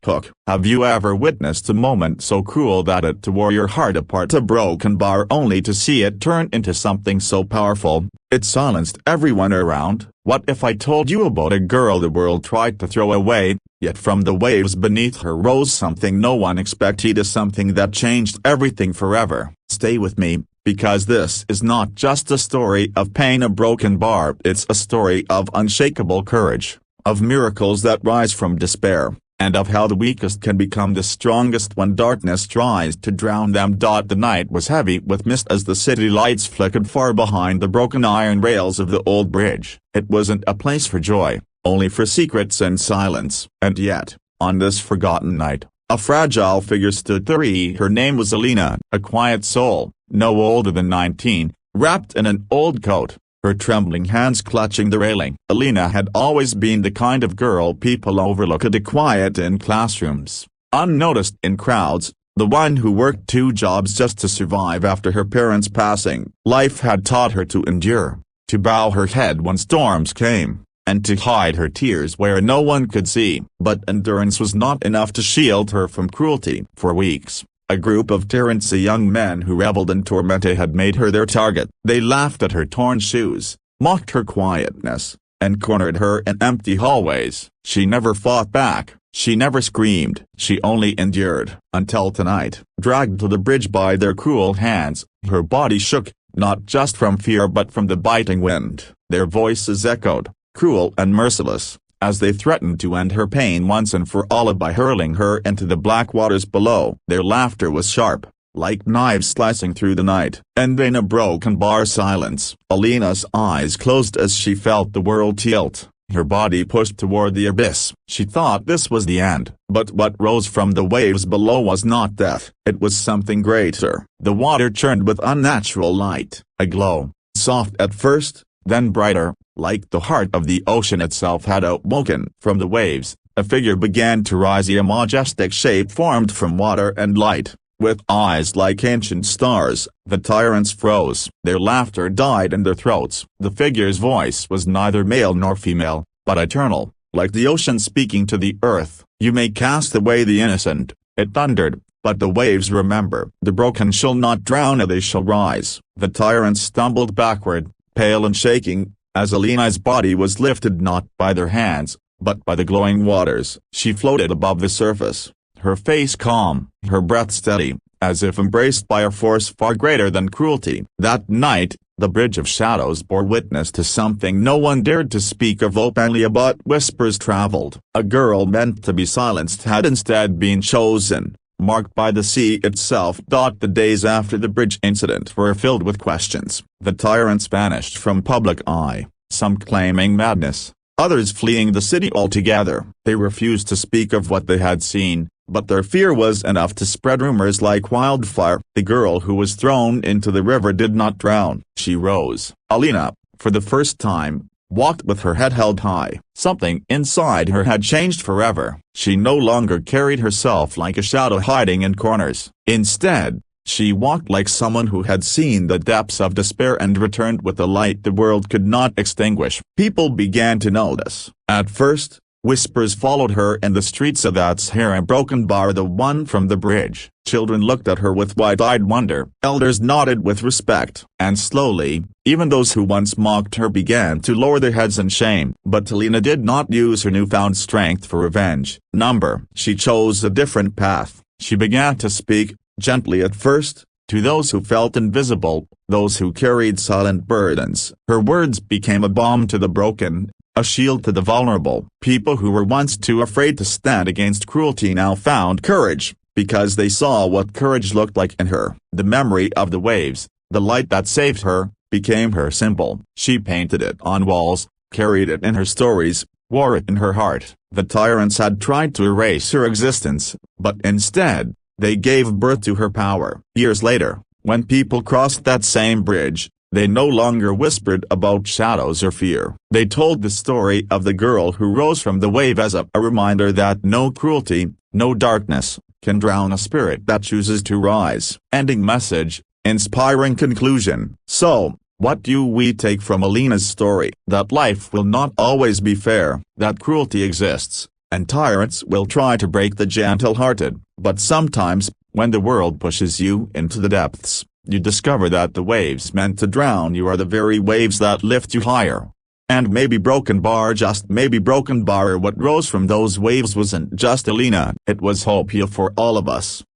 Hook. Have you ever witnessed a moment so cruel that it tore your heart apart? A broken bar only to see it turn into something so powerful, it silenced everyone around. What if I told you about a girl the world tried to throw away, yet from the waves beneath her rose something no one expected, a something that changed everything forever? Stay with me, because this is not just a story of pain, a broken bar. It's a story of unshakable courage, of miracles that rise from despair, and of how the weakest can become the strongest when darkness tries to drown them. The night was heavy with mist as the city lights flickered far behind the broken iron rails of the old bridge. It wasn't a place for joy, only for secrets and silence. And yet, on this forgotten night, a fragile figure stood there. Her name was Alina, a quiet soul, no older than 19, wrapped in an old coat, her trembling hands clutching the railing. Alina had always been the kind of girl people overlook, quiet in classrooms, unnoticed in crowds, the one who worked 2 jobs just to survive after her parents' passing. Life had taught her to endure, to bow her head when storms came, and to hide her tears where no one could see. But endurance was not enough to shield her from cruelty. For weeks, a group of Tyrants, young men who reveled in torment, had made her their target. They laughed at her torn shoes, mocked her quietness, and cornered her in empty hallways. She never fought back, she never screamed, she only endured. Until tonight, dragged to the bridge by their cruel hands, her body shook, not just from fear but from the biting wind. Their voices echoed, cruel and merciless, as they threatened to end her pain once and for all by hurling her into the black waters below. Their laughter was sharp, like knives slicing through the night. And in a broken bar silence, Alina's eyes closed as she felt the world tilt, her body pushed toward the abyss. She thought this was the end, but what rose from the waves below was not death, it was something greater. The water churned with unnatural light, a glow, soft at first, then brighter, like the heart of the ocean itself had awoken. From the waves, a figure began to rise, a majestic shape formed from water and light, with eyes like ancient stars. The Tyrants froze, their laughter died in their throats. The figure's voice was neither male nor female, but eternal, like the ocean speaking to the earth. You may cast away the innocent, it thundered, but the waves remember. The broken shall not drown, they shall rise. The Tyrants stumbled backward, pale and shaking, as Alina's body was lifted not by their hands, but by the glowing waters. She floated above the surface, her face calm, her breath steady, as if embraced by a force far greater than cruelty. That night, the Bridge of Shadows bore witness to something no one dared to speak of openly, but whispers traveled. A girl meant to be silenced had instead been chosen, marked by the sea itself. The days after the bridge incident were filled with questions. The Tyrants vanished from public eye, some claiming madness, others fleeing the city altogether. They refused to speak of what they had seen, but their fear was enough to spread rumors like wildfire. The girl who was thrown into the river did not drown. She rose. Alina, for the first time, walked with her head held high. Something inside her had changed forever. She no longer carried herself like a shadow hiding in corners. Instead, she walked like someone who had seen the depths of despair and returned with a light the world could not extinguish. People began to notice. At first, whispers followed her in the streets of that here broken bar, the one from the bridge. Children looked at her with wide-eyed wonder. Elders nodded with respect. And slowly, even those who once mocked her began to lower their heads in shame. But Alina did not use her newfound strength for revenge. She chose a different path. She began to speak, gently at first, to those who felt invisible, those who carried silent burdens. Her words became a balm to the broken, a shield to the vulnerable. People who were once too afraid to stand against cruelty now found courage, because they saw what courage looked like in her. The memory of the waves, the light that saved her, became her symbol. She painted it on walls, carried it in her stories, wore it in her heart. The Tyrants had tried to erase her existence, but instead, they gave birth to her power. Years later, when people crossed that same bridge, they no longer whispered about shadows or fear. They told the story of the girl who rose from the wave as a reminder that no cruelty, no darkness, can drown a spirit that chooses to rise. Ending message, inspiring conclusion. So, what do we take from Alina's story? That life will not always be fair, that cruelty exists, and tyrants will try to break the gentle-hearted, but sometimes, when the world pushes you into the depths, you discover that the waves meant to drown you are the very waves that lift you higher. And maybe Broken Bar, just maybe Broken Bar, what rose from those waves wasn't just Alina, it was hope for all of us.